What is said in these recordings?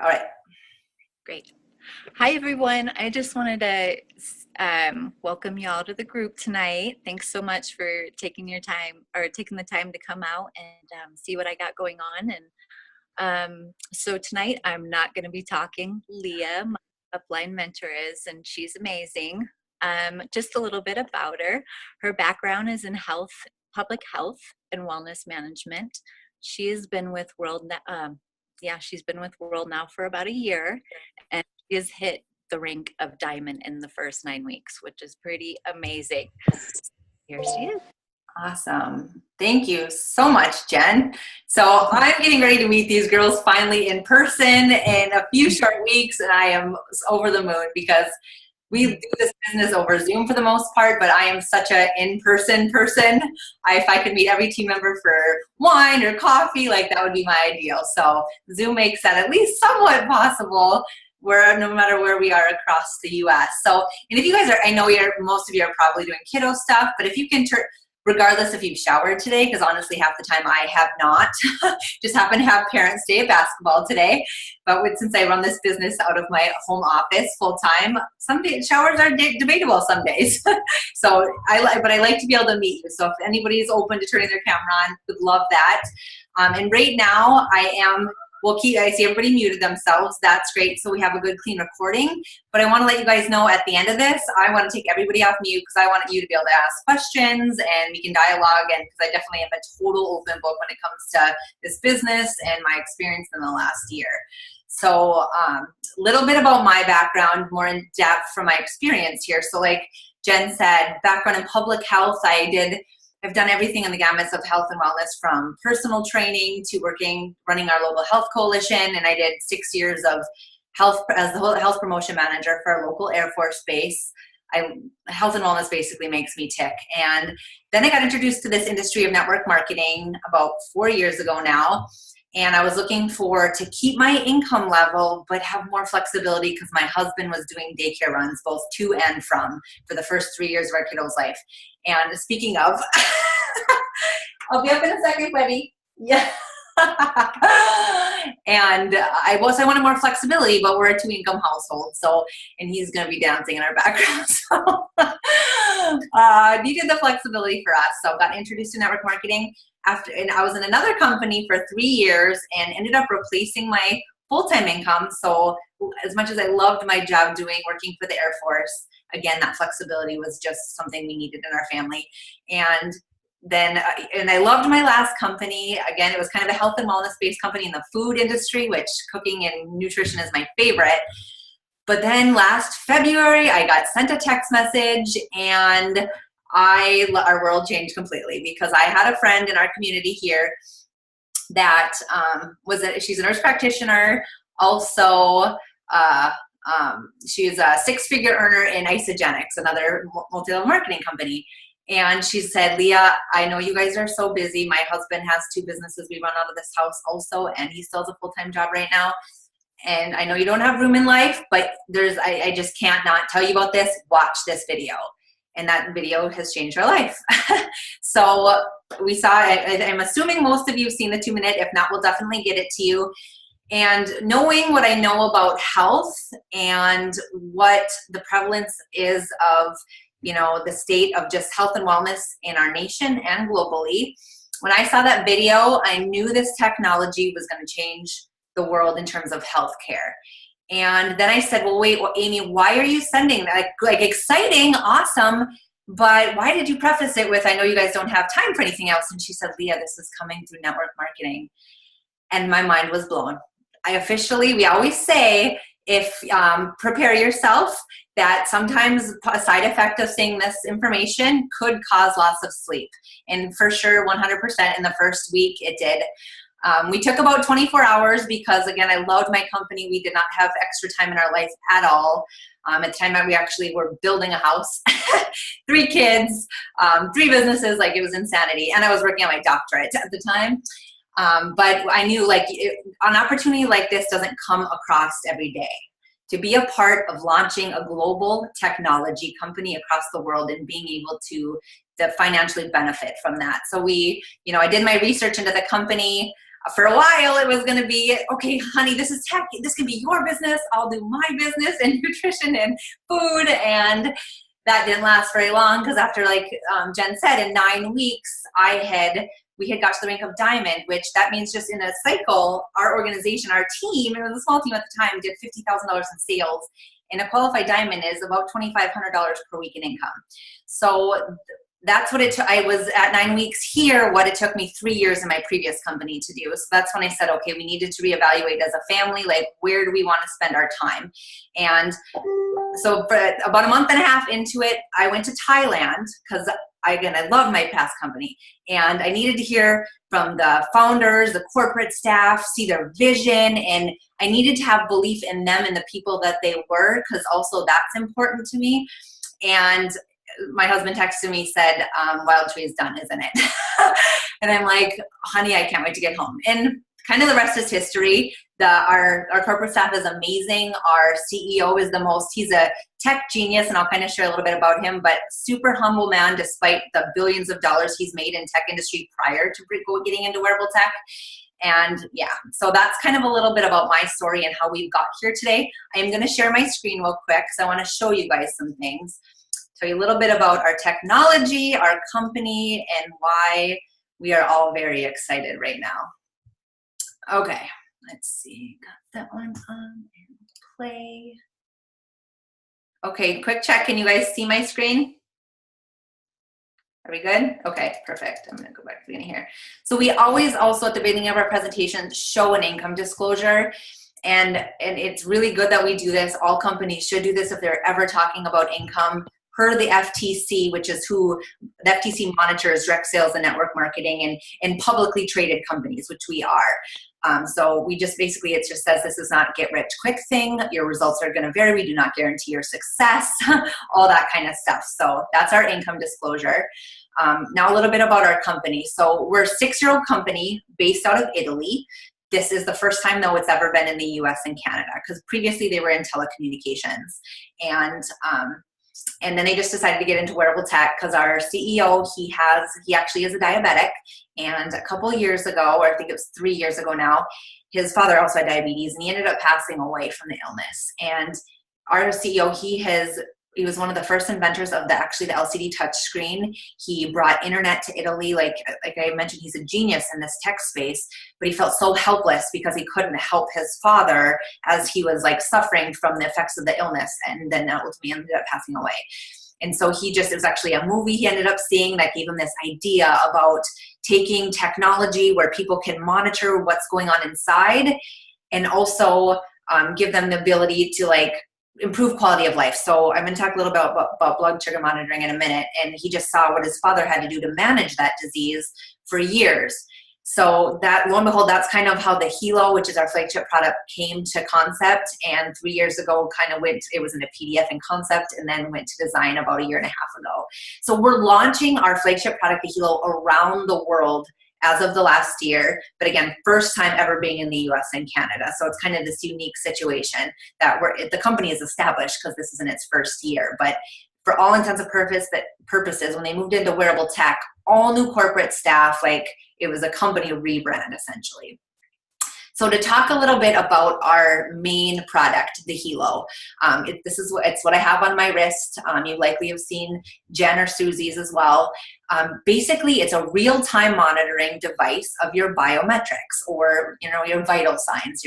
All right. Great. Hi, everyone. I just wanted to welcome you all to the group tonight. Thanks so much for taking your time or taking the time to come out and see what I got going on. And so tonight I'm not going to be talking. Leah, my upline mentor, is, and she's amazing. Just a little bit about her. Her background is in health, public health, and wellness management. She has been with she's been with World now for about a year, and she has hit the rank of diamond in the first 9 weeks, which is pretty amazing. Here she is. Awesome. Thank you so much, Jen. So I'm getting ready to meet these girls finally in person in a few short weeks, and I am over the moon because we do this business over Zoom for the most part, but I am such an in-person person. If I could meet every team member for wine or coffee, like that would be my ideal. So Zoom makes that at least somewhat possible, where no matter where we are across the US. So, and if you guys are, I know most of you are probably doing kiddo stuff, but if you can regardless if you've showered today, because honestly half the time I have not, just happen to have Parents' Day at basketball today. But since I run this business out of my home office full time, some showers are debatable some days. So I like to be able to meet you. So if anybody is open to turning their camera on, would love that. And right now I see everybody muted themselves. That's great. So we have a good, clean recording. But I want to let you guys know at the end of this, I want to take everybody off mute because I want you to be able to ask questions and we can dialogue. And because I definitely am a total open book when it comes to this business and my experience in the last year. So a little bit about my background, more in depth from my experience here. So like Jen said, background in public health, I've done everything in the gamut of health and wellness, from personal training to running our local health coalition. And I did 6 years of health as the health promotion manager for a local Air Force base. Health and wellness basically makes me tick. And then I got introduced to this industry of network marketing about 4 years ago now. And I was looking to keep my income level, but have more flexibility because my husband was doing daycare runs, both to and from, for the first 3 years of our kiddo's life. And speaking of, I'll be up in a second, buddy. Yeah. And I wanted more flexibility, but we're a 2-income household. So, and he's going to be dancing in our background. So, needed the flexibility for us. So got introduced to network marketing and I was in another company for 3 years and ended up replacing my full-time income. So as much as I loved my job working for the Air Force, again, that flexibility was just something we needed in our family. And then, and I loved my last company. Again, it was kind of a health and wellness-based company in the food industry, which cooking and nutrition is my favorite. But then last February, I got sent a text message and our world changed completely because I had a friend in our community here that she's a nurse practitioner. Also, she's a 6-figure earner in Isogenics, another multi-level marketing company. And she said, Leah, I know you guys are so busy. My husband has 2 businesses we run out of this house also, and he still has a full-time job right now. And I know you don't have room in life, but I just can't not tell you about this. Watch this video. And that video has changed our life. So we saw, I'm assuming most of you have seen the 2-minute. If not, we'll definitely get it to you. And knowing what I know about health and what the prevalence is of, the state of just health and wellness in our nation and globally, when I saw that video, I knew this technology was going to change the world in terms of healthcare. And then I said, well, wait, Amy, why are you sending that? Like exciting, awesome, but why did you preface it with, I know you guys don't have time for anything else? And she said, Leah, this is coming through network marketing. And my mind was blown. We always say, prepare yourself, that sometimes a side effect of seeing this information could cause loss of sleep. And for sure, 100% in the first week it did. We took about 24 hours because, again, I loved my company. We did not have extra time in our life at all. At the time, we actually were building a house, 3 kids, 3 businesses, like it was insanity. And I was working on my doctorate at the time. But I knew an opportunity like this doesn't come across every day. To be a part of launching a global technology company across the world and being able to financially benefit from that. So I did my research into the company. for a while it was going to be, okay, honey, this is tech. This can be your business. I'll do my business in nutrition and food. And that didn't last very long because after, like Jen said, in 9 weeks, we had got to the rank of diamond, which that means just in a cycle, our organization, our team, it was a small team at the time, did $50,000 in sales. And a qualified diamond is about $2,500 per week in income. So that's what it took. I was at 9 weeks here, what it took me 3 years in my previous company to do. So that's when I said, okay, we needed to reevaluate as a family, like where do we want to spend our time? And so for about a month and a half into it, I went to Thailand because I love my past company, and I needed to hear from the founders, the corporate staff, see their vision, and I needed to have belief in them and the people that they were, because also that's important to me. And my husband texted me, said, Wild Tree is done, isn't it? And I'm like, honey, I can't wait to get home. And kind of the rest is history. Our corporate staff is amazing. Our CEO is he's a tech genius, and I'll kind of share a little bit about him, but super humble man despite the billions of dollars he's made in tech industry prior to getting into wearable tech. And yeah, so that's kind of a little bit about my story and how we've got here today. I am going to share my screen real quick because I want to show you guys some things. Tell you a little bit about our technology, our company, and why we are all very excited right now. Okay, let's see. Got that one on and play. Okay, quick check. Can you guys see my screen? Are we good? Okay, perfect. I'm going to go back to the beginning here. So we always also at the beginning of our presentation show an income disclosure. And it's really good that we do this. All companies should do this if they're ever talking about income. Per the FTC, which is who the FTC monitors direct sales and network marketing and publicly traded companies, which we are. So we just basically, it just says this is not get rich quick thing. Your results are going to vary. We do not guarantee your success, all that kind of stuff. So that's our income disclosure. Now a little bit about our company. So we're a 6-year-old company based out of Italy. This is the first time, though, it's ever been in the US and Canada, because previously they were in telecommunications. And then they just decided to get into wearable tech because our CEO, he actually is a diabetic. And a couple years ago, or I think it was 3 years ago now, his father also had diabetes, and he ended up passing away from the illness. And our CEO, he was one of the first inventors of the LCD touchscreen. He brought internet to Italy. Like I mentioned, he's a genius in this tech space, but he felt so helpless because he couldn't help his father as he was like suffering from the effects of the illness, and then ultimately ended up passing away. And so it was actually a movie he ended up seeing that gave him this idea about taking technology where people can monitor what's going on inside, and also give them the ability to improve quality of life. So I'm going to talk a little bit about blood sugar monitoring in a minute. And he just saw what his father had to do to manage that disease for years. So that, lo and behold, that's kind of how the Hilo, which is our flagship product, came to concept. And 3 years ago, it was in a PDF in concept, and then went to design about 1.5 years ago. So we're launching our flagship product, the Hilo, around the world as of the last year, but again, first time ever being in the US and Canada. So it's kind of this unique situation that the company is established because this is in its first year. But for all intents and purposes, when they moved into wearable tech, all new corporate staff, it was a company rebrand essentially. So to talk a little bit about our main product, the Hilo, it's what I have on my wrist. You likely have seen Jen or Susie's as well. Basically, it's a real-time monitoring device of your biometrics, or your vital signs.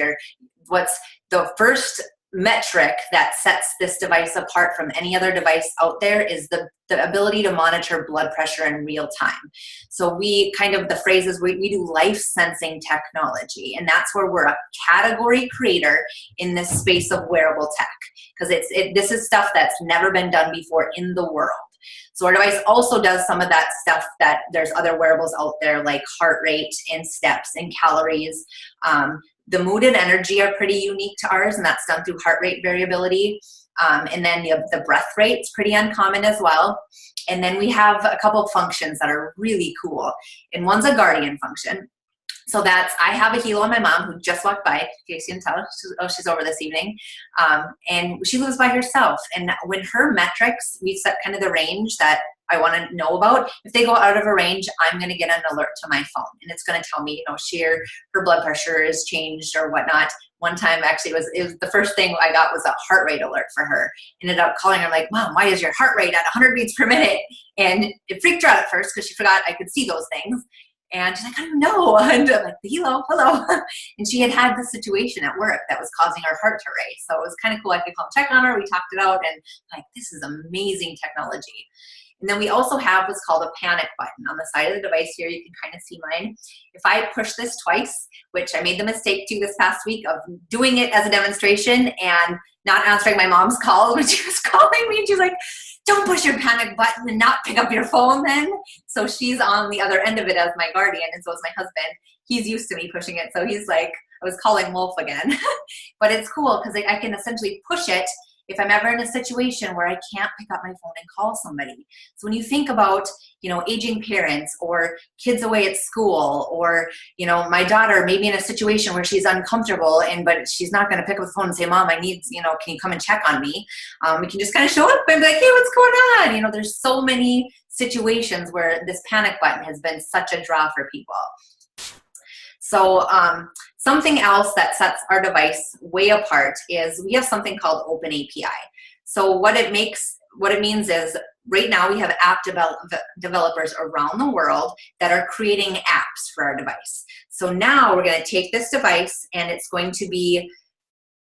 What's the first metric that sets this device apart from any other device out there is the ability to monitor blood pressure in real time. So the phrase is we do life sensing technology, and that's where we're a category creator in this space of wearable tech, because this is stuff that's never been done before in the world. So our device also does some of that stuff that there's other wearables out there, like heart rate and steps and calories. The mood and energy are pretty unique to ours, and that's done through heart rate variability. And then the breath rate is pretty uncommon as well. And then we have a couple of functions that are really cool. And one's a guardian function. So I have a Hilo on my mom who just walked by, in case you didn't tell. She's over this evening. And she lives by herself. And when her metrics, we set kind of the range that I want to know about. If they go out of a range, I'm going to get an alert to my phone, and it's going to tell me, her blood pressure is changed or whatnot. One time, actually, it was the first thing I got was a heart rate alert for her. Ended up calling her, like, Mom, why is your heart rate at 100 beats per minute? And it freaked her out at first because she forgot I could see those things. And she's like, I don't know. And I'm like, hello. And she had this situation at work that was causing her heart to race. So it was kind of cool. I could come check on her. We talked it out, and like, this is amazing technology. And then we also have what's called a panic button on the side of the device here. You can kind of see mine. If I push this twice, which I made the mistake to this past week of doing it as a demonstration and not answering my mom's calls when she was calling me, and she's like, don't push your panic button and not pick up your phone then. So she's on the other end of it as my guardian, and so is my husband. He's used to me pushing it, so he's like, I was calling Wolf again. But it's cool because I can essentially push it if I'm ever in a situation where I can't pick up my phone and call somebody. So when you think about, aging parents or kids away at school, or, my daughter maybe in a situation where she's uncomfortable but she's not going to pick up the phone and say, Mom, I need, can you come and check on me? We can just kind of show up and be like, hey, what's going on? There's so many situations where this panic button has been such a draw for people. So something else that sets our device way apart is we have something called Open API. So what it means is right now we have app developers around the world that are creating apps for our device. So now we're going to take this device, and it's going to be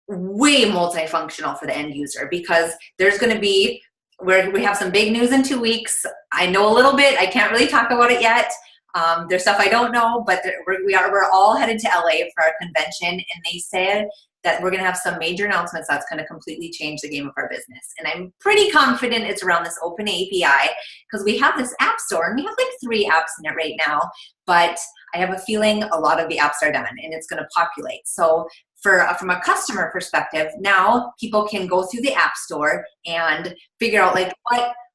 way multifunctional for the end user, because there's going to be, we have some big news in 2 weeks. I know a little bit. I can't really talk about it yet. There's stuff I don't know, but we're all headed to LA for our convention, and they said that we're going to have some major announcements that's going to completely change the game of our business. And I'm pretty confident it's around this Open API, because we have this app store, and we have like 3 apps in it right now, but I have a feeling a lot of the apps are done, and it's going to populate. So from a customer perspective, now people can go through the app store and figure out like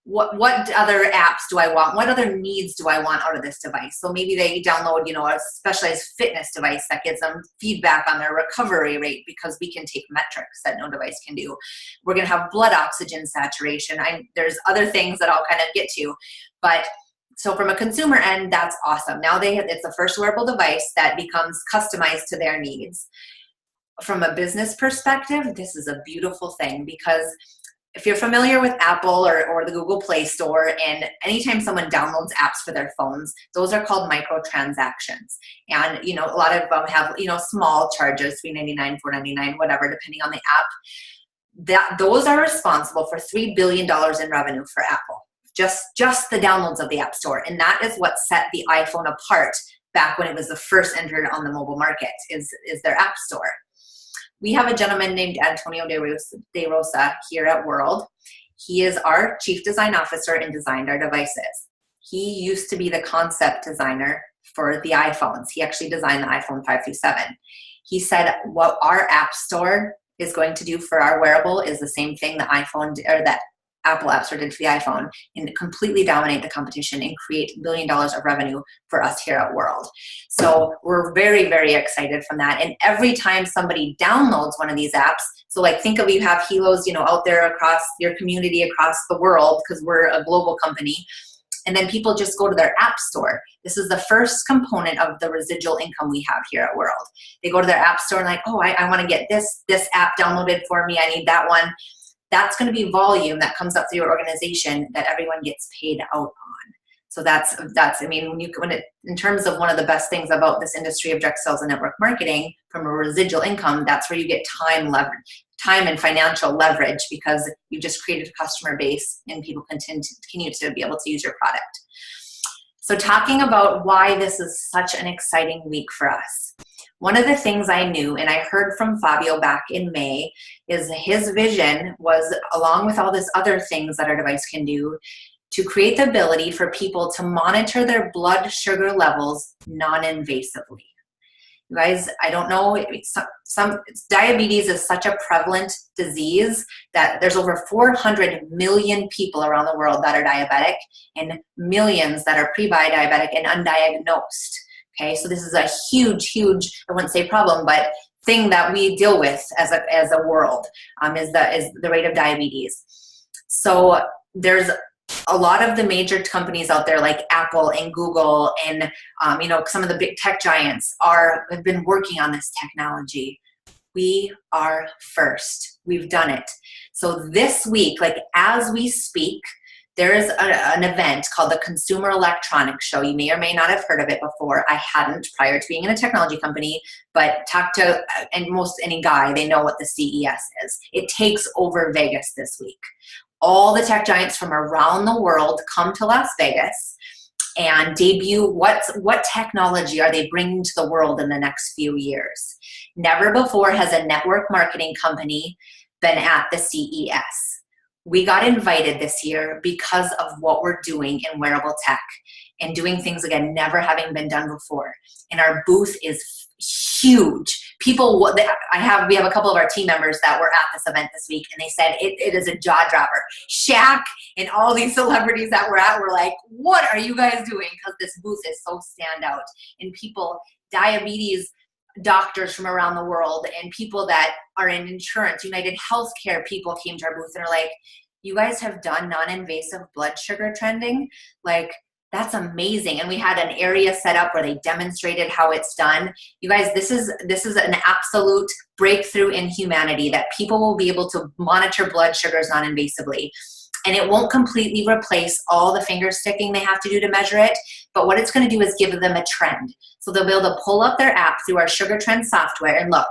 what other apps do I want? What other needs do I want out of this device? So maybe they download, a specialized fitness device that gives them feedback on their recovery rate, because we can take metrics that no device can do. We're going to have blood oxygen saturation. There's other things that I'll kind of get to, but so from a consumer end, that's awesome. Now it's the first wearable device that becomes customized to their needs. From a business perspective, this is a beautiful thing, because if you're familiar with Apple or the Google Play Store, and anytime someone downloads apps for their phones, those are called microtransactions. And, a lot of them have, small charges, $3.99, $4.99, whatever, depending on the app. Those are responsible for $3 billion in revenue for Apple, just the downloads of the App Store. And that is what set the iPhone apart back when it was the first entered on the mobile market, is their App Store. We have a gentleman named Antonio De Rosa here at World. He is our chief design officer and designed our devices. He used to be the concept designer for the iPhones. He actually designed the iPhone 5 through 7. He said what our app store is going to do for our wearable is the same thing that Apple App Store did for the iPhone, and completely dominate the competition and create $1 billion of revenue for us here at World. So we're very, very excited from that. And every time somebody downloads one of these apps, so like think of, you have helos, out there across your community, across the world, because we're a global company. And then people just go to their app store. This is the first component of the residual income we have here at World. They go to their app store and like, oh, I want to get this app downloaded for me. I need that one. That's going to be volume that comes up through your organization that everyone gets paid out on. So that's in terms of one of the best things about this industry of direct sales and network marketing, from a residual income, that's where you get time and financial leverage, because you just created a customer base and people continue to be able to use your product. So talking about why this is such an exciting week for us. One of the things I knew, and I heard from Fabio back in May, is his vision was, along with all this other things that our device can do, to create the ability for people to monitor their blood sugar levels non-invasively. You guys, I don't know, diabetes is such a prevalent disease that there's over 400 million people around the world that are diabetic, and millions that are pre-diabetic and undiagnosed. Okay, so this is a huge, I wouldn't say problem, but thing that we deal with as a world, is the rate of diabetes. So there's a lot of the major companies out there like Apple and Google and some of the big tech giants have been working on this technology. We are first. We've done it. So this week, like as we speak, there is an event called the Consumer Electronics Show. You may or may not have heard of it before. I hadn't prior to being in a technology company, but talk to most any guy, they know what the CES is. It takes over Vegas this week. All the tech giants from around the world come to Las Vegas and debut what technology are they bringing to the world in the next few years. Never before has a network marketing company been at the CES. We got invited this year because of what we're doing in wearable tech and doing things, again, never having been done before. And our booth is huge. People, we have a couple of our team members that were at this event this week, and they said it is a jaw dropper. Shaq and all these celebrities that were at were like, what are you guys doing? Because this booth is so standout. And people, diabetes doctors from around the world and people that are in insurance, United Healthcare people came to our booth and are like, you guys have done non-invasive blood sugar trending? Like, that's amazing. And we had an area set up where they demonstrated how it's done. You guys, this is an absolute breakthrough in humanity, that people will be able to monitor blood sugars non-invasively. And it won't completely replace all the finger sticking they have to do to measure it. But what it's going to do is give them a trend. So they'll be able to pull up their app through our Sugar Trend software and look,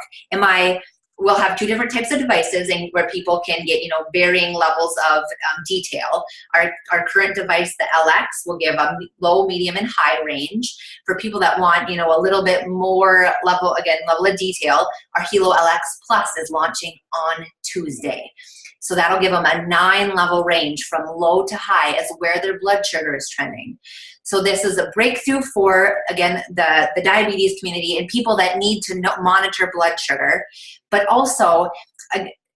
we'll have two different types of devices and where people can get, varying levels of detail. Our current device, the LX, will give a low, medium, and high range. For people that want, a little bit more level of detail, our Hilo LX Plus is launching on Tuesday. So that'll give them a 9-level range from low to high as where their blood sugar is trending. So this is a breakthrough for, again, the diabetes community and people that need to monitor blood sugar, but also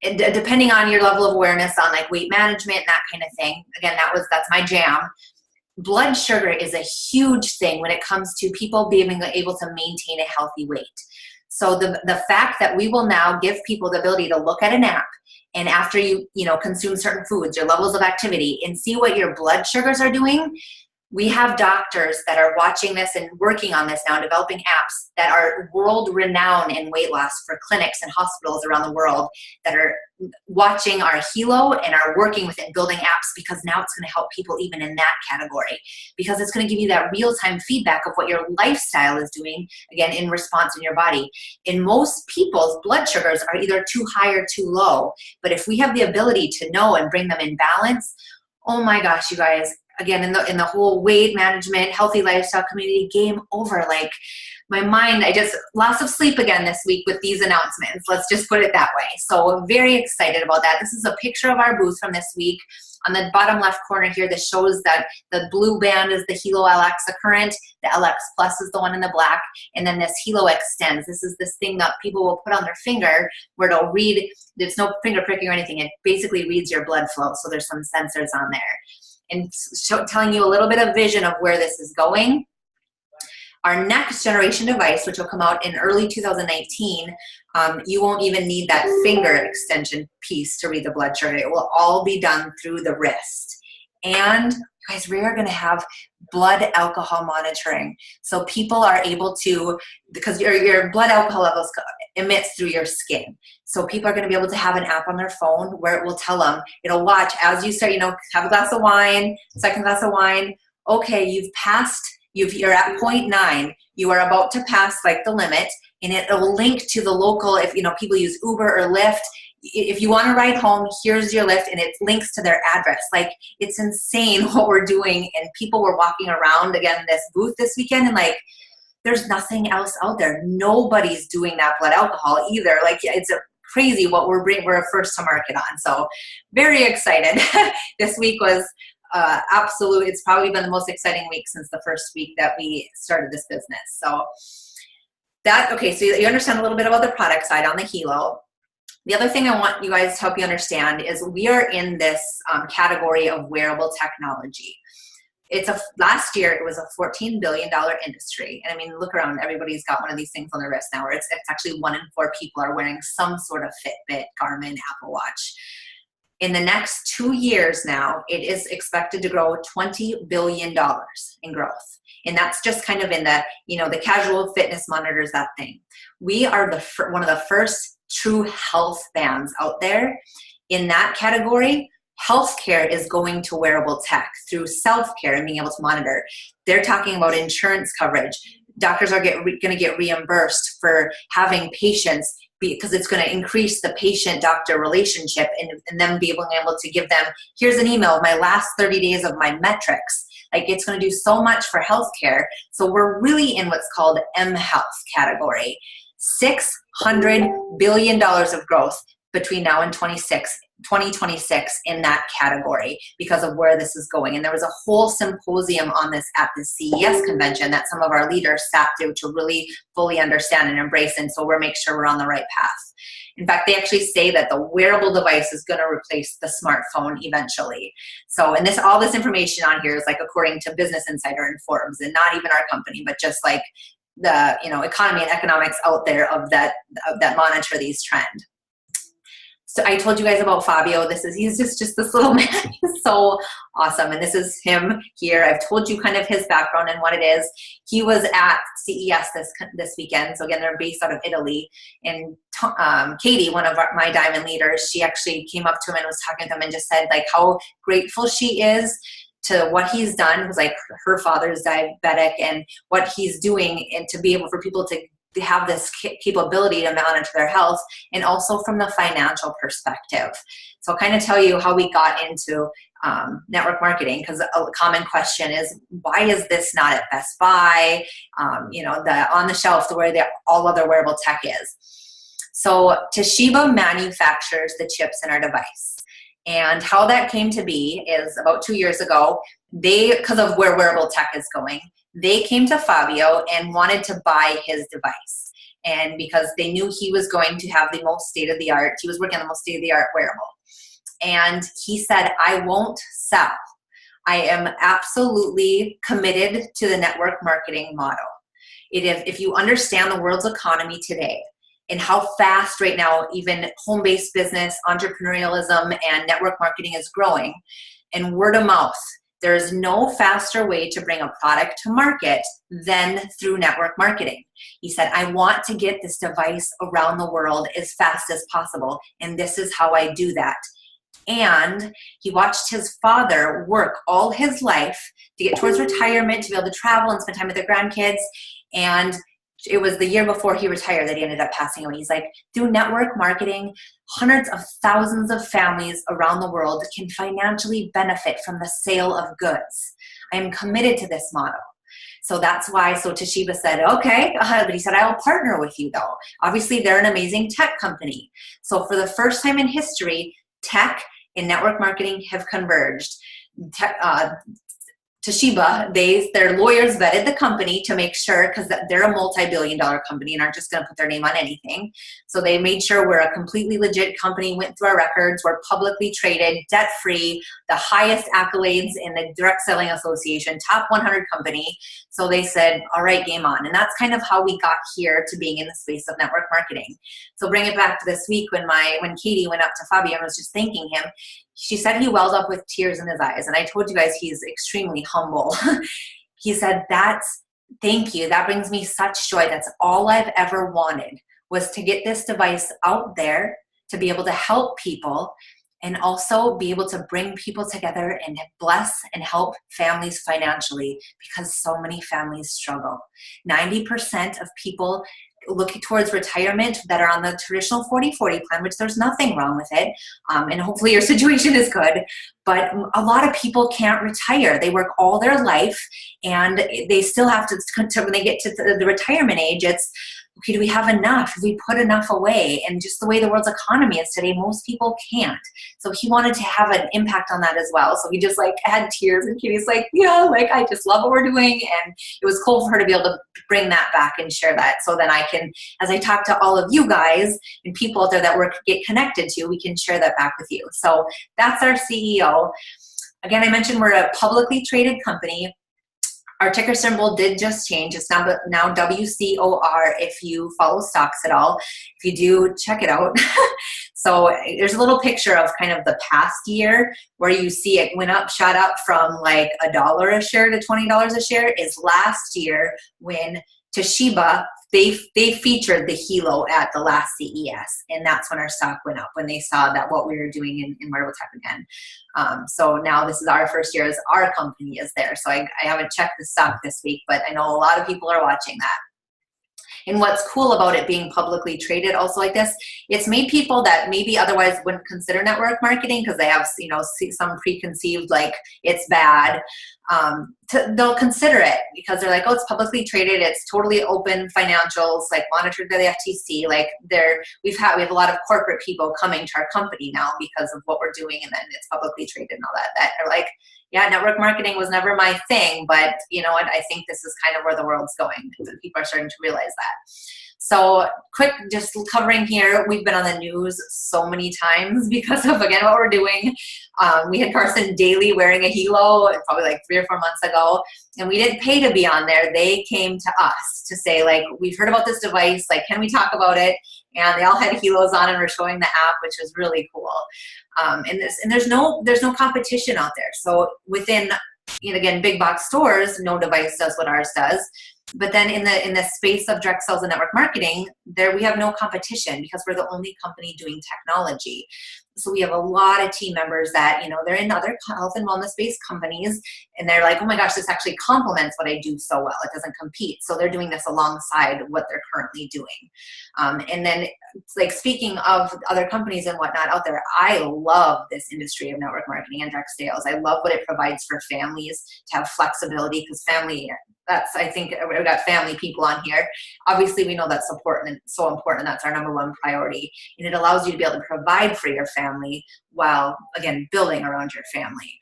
depending on your level of awareness on like weight management and that kind of thing. Again, that's my jam. Blood sugar is a huge thing when it comes to people being able to maintain a healthy weight. So the fact that we will now give people the ability to look at an app and after you consume certain foods, your levels of activity, and see what your blood sugars are doing. We have doctors that are watching this and working on this now, developing apps that are world renowned in weight loss for clinics and hospitals around the world that are watching our Hilo and are working with it and building apps, because now it's going to help people even in that category, because it's going to give you that real-time feedback of what your lifestyle is doing, again, in response in your body. In most people's blood sugars are either too high or too low, but if we have the ability to know and bring them in balance, oh my gosh, you guys, again, in the whole weight management, healthy lifestyle community, game over. Like, my mind, I just lots of sleep again this week with these announcements. Let's just put it that way. So I'm very excited about that. This is a picture of our booth from this week. On the bottom left corner here, this shows that the blue band is the Hilo LX, the current. The LX Plus is the one in the black. And then this Hilo Extends. This is this thing that people will put on their finger where it'll read. There's no finger pricking or anything. It basically reads your blood flow. So there's some sensors on there. And telling you a little bit of vision of where this is going. Our next generation device, which will come out in early 2019, you won't even need that finger extension piece to read the blood sugar. It will all be done through the wrist. And guys, we are going to have blood alcohol monitoring. So people are able to, because your blood alcohol levels emits through your skin. So people are going to be able to have an app on their phone where it will tell them, it'll watch as you start, have a glass of wine, second glass of wine. Okay, you're at 0.9. You are about to pass like the limit, and it'll link to the local, if people use Uber or Lyft. If you want to ride home, here's your Lyft, and it links to their address. Like, it's insane what we're doing. And people were walking around, again, this booth this weekend, and like, there's nothing else out there. Nobody's doing that blood alcohol either. Like, it's crazy what we're first to market on. So very excited. This week was absolute. It's probably been the most exciting week since the first week that we started this business. So so you understand a little bit about the product side on the Hilo. The other thing I want you guys to help you understand is we are in this category of wearable technology. Last year, it was a $14 billion industry. And I mean, look around, everybody's got one of these things on their wrist now, where it's actually 1 in 4 people are wearing some sort of Fitbit, Garmin, Apple Watch. In the next 2 years now, it is expected to grow $20 billion in growth. And that's just kind of in the, the casual fitness monitors, that thing. We are one of the first true health bands out there. In that category, healthcare is going to wearable tech through self-care and being able to monitor. They're talking about insurance coverage. Doctors are going to get reimbursed for having patients because it's going to increase the patient-doctor relationship and them being able to give them, here's an email of my last 30 days of my metrics. Like, it's going to do so much for healthcare. So we're really in what's called mHealth category. $600 billion of growth between now and 2026 in that category because of where this is going. And there was a whole symposium on this at the CES convention that some of our leaders sat through to really fully understand and embrace. And so we're making sure we're on the right path. In fact, they actually say that the wearable device is going to replace the smartphone eventually. So, and all this information on here is like according to Business Insider and Forbes, and not even our company, but just like the economy and economics out there of that monitor these trends. So I told you guys about Fabio. He's just this little man. He's so awesome. And this is him here. I've told you kind of his background and what it is. He was at CES this weekend. So again, they're based out of Italy. And Katie, one of my diamond leaders, she actually came up to him and was talking to him and just said like how grateful she is to what he's done. It was like her father's diabetic and what he's doing, and to be able for people to have this capability to monitor their health, and also from the financial perspective. So I'll kind of tell you how we got into network marketing, because a common question is, why is this not at Best Buy, the on the shelf, where all other wearable tech is? So Toshiba manufactures the chips in our device. And how that came to be is about 2 years ago, because of where wearable tech is going, they came to Fabio and wanted to buy his device. And because they knew he was going to have the most state-of-the-art, he was working on the most state-of-the-art wearable. And he said, I won't sell. I am absolutely committed to the network marketing model. If you understand the world's economy today and how fast right now even home-based business, entrepreneurialism, and network marketing is growing, and word of mouth, there is no faster way to bring a product to market than through network marketing. He said, I want to get this device around the world as fast as possible, and this is how I do that. And he watched his father work all his life to get towards retirement, to be able to travel and spend time with their grandkids. And it was the year before he retired that he ended up passing away. He's like, through network marketing, hundreds of thousands of families around the world can financially benefit from the sale of goods. I am committed to this model. So that's why, Toshiba said, okay, but he said, I will partner with you though. Obviously, they're an amazing tech company. So for the first time in history, tech and network marketing have converged. Toshiba, their lawyers vetted the company to make sure, because they're a multi-billion-dollar company and aren't just going to put their name on anything. So they made sure we're a completely legit company, went through our records, we're publicly traded, debt-free, the highest accolades in the Direct Selling Association, top 100 company. So they said, all right, game on. And that's kind of how we got here to being in the space of network marketing. So bring it back to this week when Katie went up to Fabio and was just thanking him. She said he welled up with tears in his eyes. And I told you guys he's extremely humble. He said, thank you. That brings me such joy. That's all I've ever wanted, was to get this device out there, to be able to help people, and also be able to bring people together and bless and help families financially, because so many families struggle. 90% of people looking towards retirement that are on the traditional 40-40 plan, which there's nothing wrong with it. And hopefully your situation is good. But a lot of people can't retire. They work all their life and they still have to, when they get to the retirement age, it's, okay, do we have enough? Do we put enough away? And just the way the world's economy is today, most people can't. So he wanted to have an impact on that as well. So he just had tears, and Katie's like, yeah, I just love what we're doing. And it was cool for her to be able to bring that back and share that. So then I can, as I talk to all of you guys and people out there that we're get connected to, we can share that back with you. So that's our CEO. Again, I mentioned we're a publicly traded company. Our ticker symbol did just change. It's now WCOR if you follow stocks at all. If you do, check it out. So there's a little picture of kind of the past year where you see it went up, shot up from like $1 a share to $20 a share is last year when Toshiba, they featured the Hilo at the last CES, and that's when our stock went up, when they saw that what we were doing in wearable tech again. So now this is our first year as our company is there. So I haven't checked the stock this week, but I know a lot of people are watching that. And what's cool about it being publicly traded also like this, it's made people that maybe otherwise wouldn't consider network marketing because they have, you know, some preconceived, like it's bad. They'll consider it because they're like, oh, it's publicly traded. It's totally open financials, like monitored by the FTC. Like we have a lot of corporate people coming to our company now because of what we're doing. And then it's publicly traded and all that, that are like, yeah, network marketing was never my thing, but you know what? I think this is kind of where the world's going. People are starting to realize that. So quick, just covering here, we've been on the news so many times because of, again, what we're doing. We had Carson Daly wearing a Hilo probably like 3 or 4 months ago, and we didn't pay to be on there. They came to us to say, like, we've heard about this device, like, can we talk about it? And they all had Hilos on and were showing the app, which was really cool. And there's no competition out there. So within, you know, again, big box stores, no device does what ours does. But then in the space of direct sales and network marketing, there we have no competition because we're the only company doing technology. So we have a lot of team members that, you know, they're in other health and wellness-based companies, and they're like, oh my gosh, this actually complements what I do so well. It doesn't compete. So they're doing this alongside what they're currently doing. And then, like, speaking of other companies and whatnot out there, I love this industry of network marketing and direct sales. I love what it provides for families to have flexibility, because family, that's, I think we've got family people on here. Obviously, we know that's important and so important. That's our #1 priority. And it allows you to be able to provide for your family while, again, building around your family.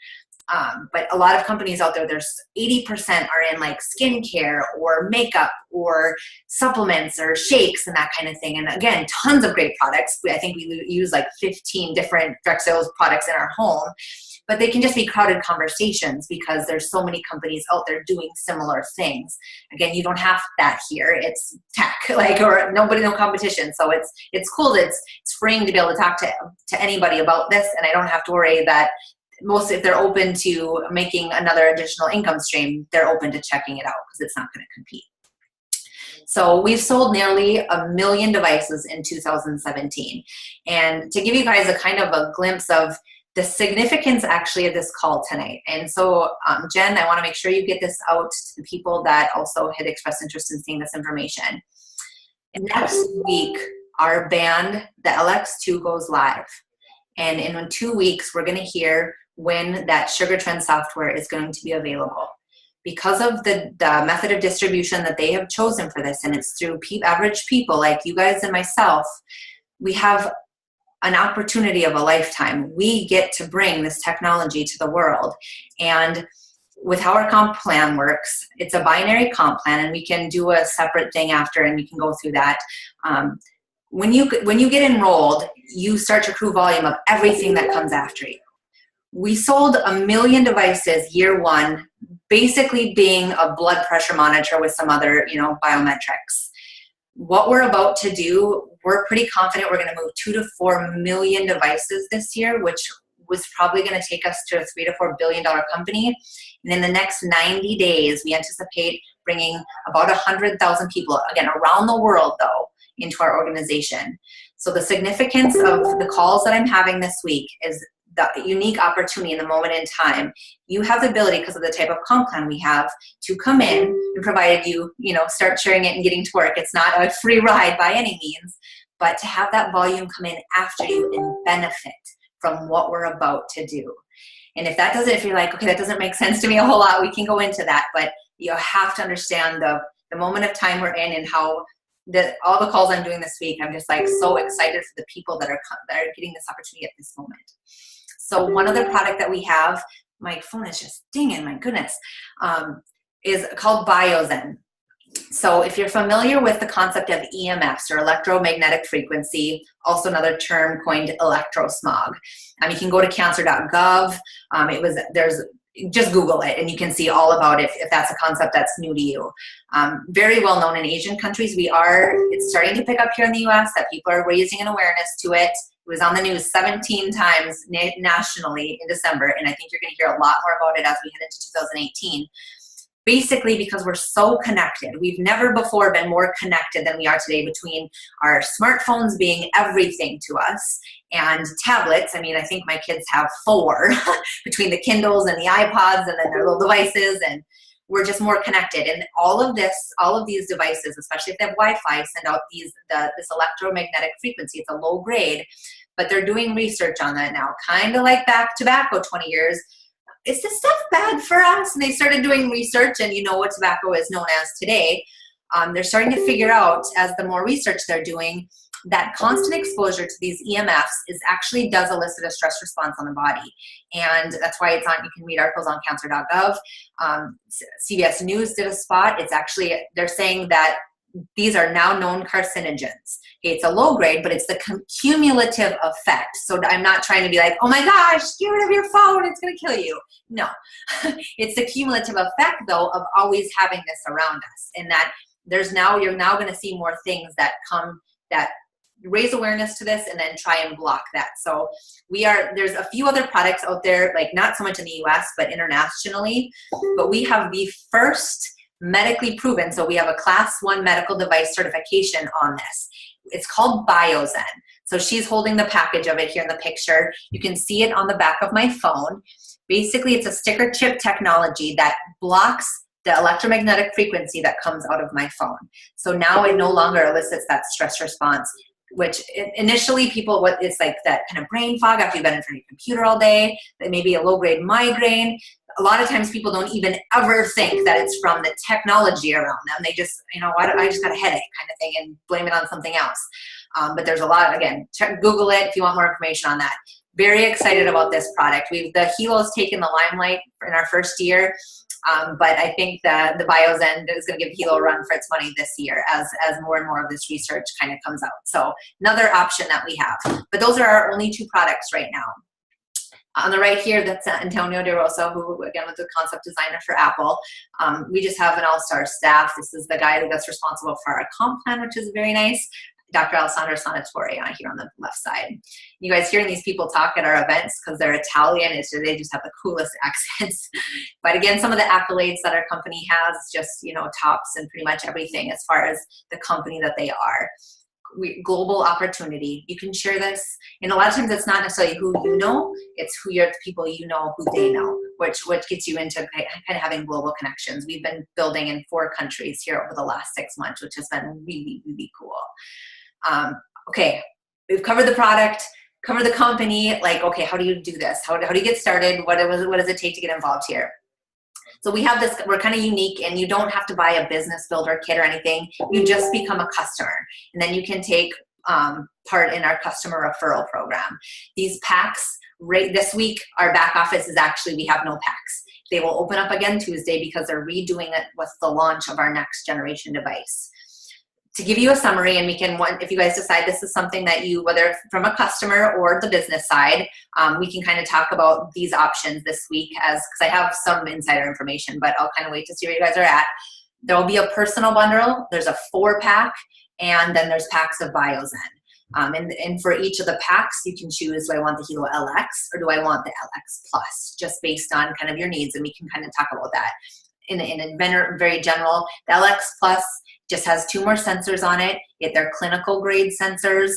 But a lot of companies out there, there's 80% are in like skincare or makeup or supplements or shakes and that kind of thing. And again, tons of great products. I think we use like 15 different direct sales products in our home. But they can just be crowded conversations because there's so many companies out there doing similar things. Again, you don't have that here. It's tech, like, or no competition. So it's cool that it's freeing to be able to talk to anybody about this, and I don't have to worry that if they're open to making another additional income stream, they're open to checking it out because it's not going to compete. So we've sold nearly 1 million devices in 2017. And to give you guys a kind of a glimpse of the significance actually of this call tonight. And so, Jen, I want to make sure you get this out to the people that also had expressed interest in seeing this information. And next week, our band, the LX2, goes live. And in 2 weeks, we're going to hear when that Sugar Trend software is going to be available. Because of the method of distribution that they have chosen for this, and it's through average people like you guys and myself, we have an opportunity of a lifetime. We get to bring this technology to the world. And with how our comp plan works, it's a binary comp plan, and we can do a separate thing after, and we can go through that. When you get enrolled, you start to accrue volume of everything that comes after you. We sold 1 million devices year 1, basically being a blood pressure monitor with some other, you know, biometrics. What we're about to do, we're pretty confident we're going to move 2 to 4 million devices this year, which was probably going to take us to a $3 to $4 billion company. And in the next 90 days, we anticipate bringing about 100,000 people, again, around the world, though, into our organization. So the significance of the calls that I'm having this week is the unique opportunity in the moment in time. You have the ability, because of the type of comp plan we have, to come in, and provided you start sharing it and getting to work. It's not a free ride by any means, but to have that volume come in after you and benefit from what we're about to do. And if you're like, okay, that doesn't make sense to me a whole lot, we can go into that, but you have to understand the moment of time we're in, and how all the calls I'm doing this week, I'm just like so excited for the people that are getting this opportunity at this moment. So one other product that we have, my phone is just dinging, my goodness, is called BioZen. So if you're familiar with the concept of EMFs, or electromagnetic frequency, also another term coined electrosmog, you can go to cancer.gov. just Google it and you can see all about it if that's a concept that's new to you. Very well known in Asian countries. It's starting to pick up here in the US that people are raising an awareness to it. It was on the news 17 times nationally in December, and I think you're going to hear a lot more about it as we head into 2018. Basically, because we're so connected. We've never before been more connected than we are today, between our smartphones being everything to us and tablets. I mean, I think my kids have 4 between the Kindles and the iPods and then their little devices, and we're just more connected. And all of these devices, especially if they have Wi-Fi, send out this electromagnetic frequency. It's a low grade, but they're doing research on that now, kind of like back tobacco 20 years. Is this stuff bad for us? And they started doing research, and you know what tobacco is known as today. They're starting to figure out, as the more research they're doing, that constant exposure to these EMFs actually does elicit a stress response on the body. And that's why you can read articles on cancer.gov. CBS News did a spot. They're saying that these are now known carcinogens. Okay, it's a low grade, but it's the cumulative effect. So I'm not trying to be like, oh my gosh, get rid of your phone, it's going to kill you. No, it's the cumulative effect, though, of always having this around us. And that you're now going to see more things that raise awareness to this and then try and block that. So there's a few other products out there, like not so much in the US, but internationally, but we have the first medically proven, so we have a class 1 medical device certification on this. It's called BioZen. So she's holding the package of it here in the picture. You can see it on the back of my phone. Basically, it's a sticker chip technology that blocks the electromagnetic frequency that comes out of my phone. So now it no longer elicits that stress response, which initially it's like that kind of brain fog after you've been in front of your computer all day, that maybe a low-grade migraine. A lot of times people don't even ever think that it's from the technology around them. They just, I just got a headache kind of thing and blame it on something else. But there's a lot, again, Google it if you want more information on that. Very excited about this product. The Helo's taken the limelight in our first year. But I think that the BioZen is going to give Helo a run for its money this year as more and more of this research kind of comes out. So another option that we have. But those are our only 2 products right now. On the right here, that's Antonio De Rosa, who, again, was the concept designer for Apple. We just have an all-star staff. This is the guy that's responsible for our comp plan, which is very nice. Dr. Alessandro Sonatore here on the left side. You guys hearing these people talk at our events because they're Italian, they just have the coolest accents. But again, some of the accolades that our company has, just, tops and pretty much everything as far as the company that they are. Global opportunity. You can share this. And a lot of times it's not necessarily who you know, it's who the people you know, who they know, which gets you into kind of having global connections. We've been building in 4 countries here over the last 6 months, which has been really, really cool. Okay, we've covered the product, covered the company. Like, okay, how do you do this? How do you get started? What does it take to get involved here? So we have this, we're kind of unique, and you don't have to buy a business builder kit or anything. You just become a customer, and then you can take part in our Customer Referral Program. These packs, this week, our back office we have no packs. They will open up again Tuesday because they're redoing it with the launch of our next generation device. To give you a summary, and if you guys decide this is something that whether from a customer or the business side, we can kind of talk about these options this week because I have some insider information, but I'll kind of wait to see where you guys are at. There will be a personal bundle. There's a 4-pack, and then there's packs of BioZen. And for each of the packs, you can choose, do I want the Helo LX or do I want the LX Plus, just based on kind of your needs, and we can kind of talk about that. In a very general, the LX Plus just has 2 more sensors on it. They're clinical grade sensors,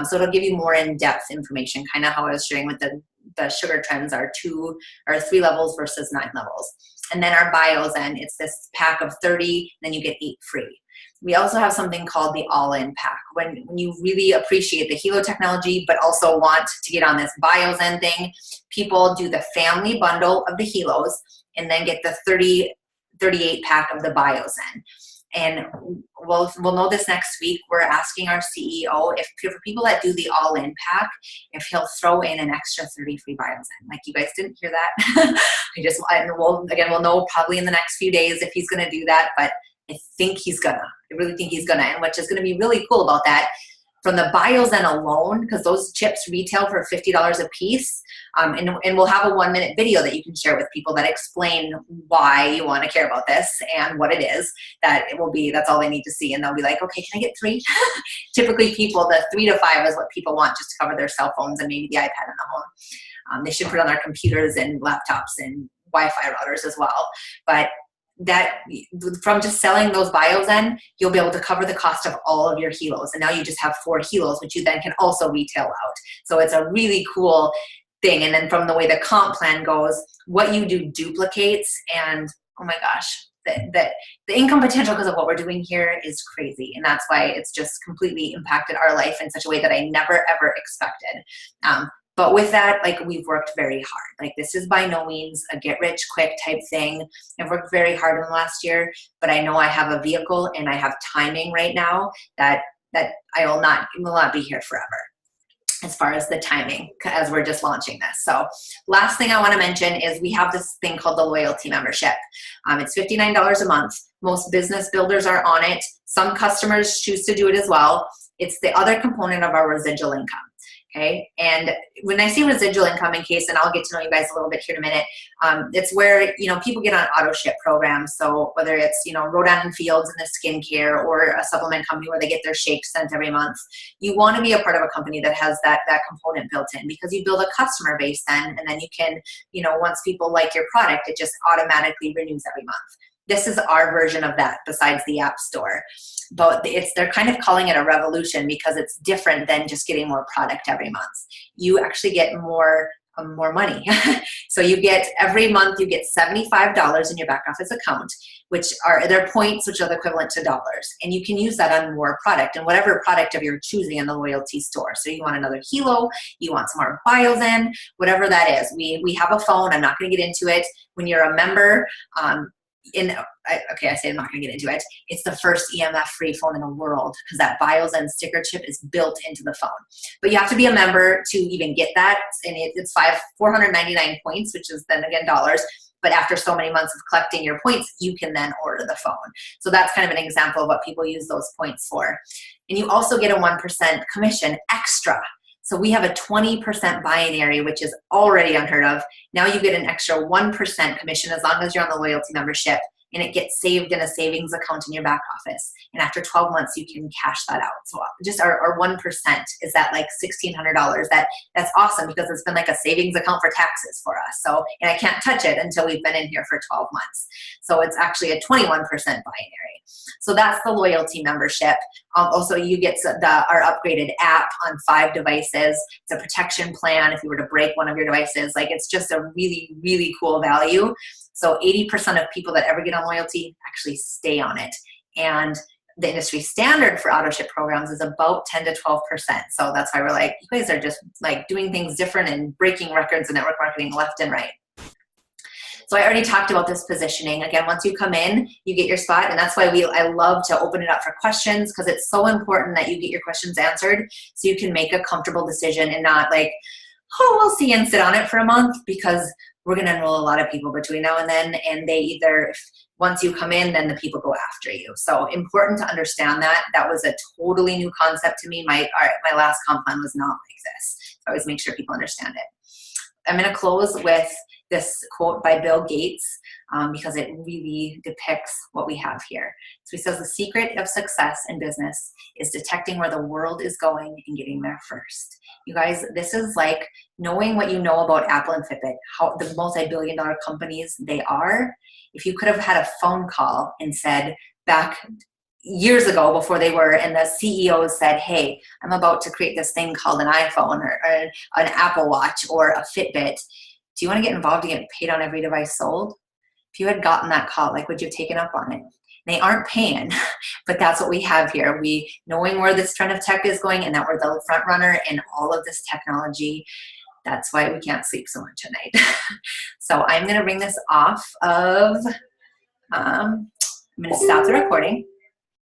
so it'll give you more in-depth information, kind of how I was sharing with the sugar trends are 2 or 3 levels versus 9 levels. And then our BioZen, it's this pack of 30, then you get 8 free. We also have something called the all-in pack. When you really appreciate the Helo technology, but also want to get on this BioZen thing, people do the family bundle of the Helos and then get the 38 pack of the BioZen. And we'll know this next week. We're asking our CEO if for people that do the all-in pack, if he'll throw in an extra 30 free BioZen. Like, you guys didn't hear that. We'll know probably in the next few days if he's going to do that. But I think he's gonna. I really think he's gonna. And which is going to be really cool about that. from the BioZen alone, because those chips retail for $50 a piece, and we'll have a 1-minute video that you can share with people that explain why you want to care about this and what it is. That's all they need to see, and they'll be like, okay, can I get 3? Typically people, the 3 to 5 is what people want, just to cover their cell phones and maybe the iPad in the home. They should put on their computers and laptops and Wi-Fi routers as well. But that from just selling those BioZen, you'll be able to cover the cost of all of your helos. And now you just have 4 helos, which you then can also retail out. So it's a really cool thing. And then from the way the comp plan goes, what you do duplicates, and oh my gosh, the income potential because of what we're doing here is crazy. And that's why it's just completely impacted our life in such a way that I never, ever expected. But with that, like, we've worked very hard. Like, this is by no means a get rich quick type thing. I've worked very hard in the last year, but I know I have a vehicle and I have timing right now that I will not be here forever, as far as the timing, as we're just launching this. So last thing I want to mention is we have this thing called the loyalty membership. It's $59 a month. Most business builders are on it. Some customers choose to do it as well. It's the other component of our residual income. Okay. And when I say residual income, in case, and I'll get to know you guys a little bit here in a minute, it's where, people get on auto ship programs. So whether it's, Rodan and Fields in the skincare, or a supplement company where they get their shakes sent every month, you want to be a part of a company that has that component built in, because you build a customer base then, and then you can, once people like your product, it just automatically renews every month. This is our version of that besides the App Store. But they're kind of calling it a revolution because it's different than just getting more product every month. You actually get more money. So you get, every month you get $75 in your back office account, which are their points, which are the equivalent to dollars. And you can use that on more product, and whatever product of you're choosing in the loyalty store. So you want another Helo, you want some more BioZen, whatever that is. We have a phone. I'm not going to get into it. When you're a member, I say I'm not going to get into it. It's the first EMF-free phone in the world, because that BioZen sticker chip is built into the phone. But you have to be a member to even get that, and it's 499 points, which is then again dollars. But after so many months of collecting your points, you can then order the phone. So that's kind of an example of what people use those points for. And you also get a 1% commission extra. So we have a 20% binary, which is already unheard of. Now you get an extra 1% commission as long as you're on the loyalty membership, and it gets saved in a savings account in your back office. And after 12 months, you can cash that out. So just our 1% is that like $1,600. That's awesome, because it's been like a savings account for taxes for us. So, and I can't touch it until we've been in here for 12 months. So it's actually a 21% binary. So that's the loyalty membership. Also, you get our upgraded app on 5 devices. It's a protection plan if you were to break one of your devices. Like, it's just a really, really cool value. So 80% of people that ever get on loyalty actually stay on it. And the industry standard for auto ship programs is about 10 to 12%. So that's why we're like, you guys are just like doing things different and breaking records in network marketing left and right. So I already talked about this positioning. Again, once you come in, you get your spot. And that's why I love to open it up for questions, because it's so important that you get your questions answered so you can make a comfortable decision and not like, oh, we'll see and sit on it for a month, because we're going to enroll a lot of people between now and then. And they either, once you come in, then the people go after you. So important to understand that. That was a totally new concept to me. My last comp plan was not like this. So I always make sure people understand it. I'm going to close with this quote by Bill Gates, because it really depicts what we have here. So he says, the secret of success in business is detecting where the world is going and getting there first. You guys, this is like knowing what you know about Apple and Fitbit, how the multi-billion-dollar companies they are. If you could have had a phone call and said back years ago before they were, and the CEO said, hey, I'm about to create this thing called an iPhone or an Apple Watch or a Fitbit. Do you want to get involved to get paid on every device sold? If you had gotten that call, like, would you have taken up on it? They aren't paying, but that's what we have here. We knowing where this trend of tech is going, and that we're the front runner in all of this technology. That's why we can't sleep so much at night. So I'm going to bring this off of, I'm going to stop the recording.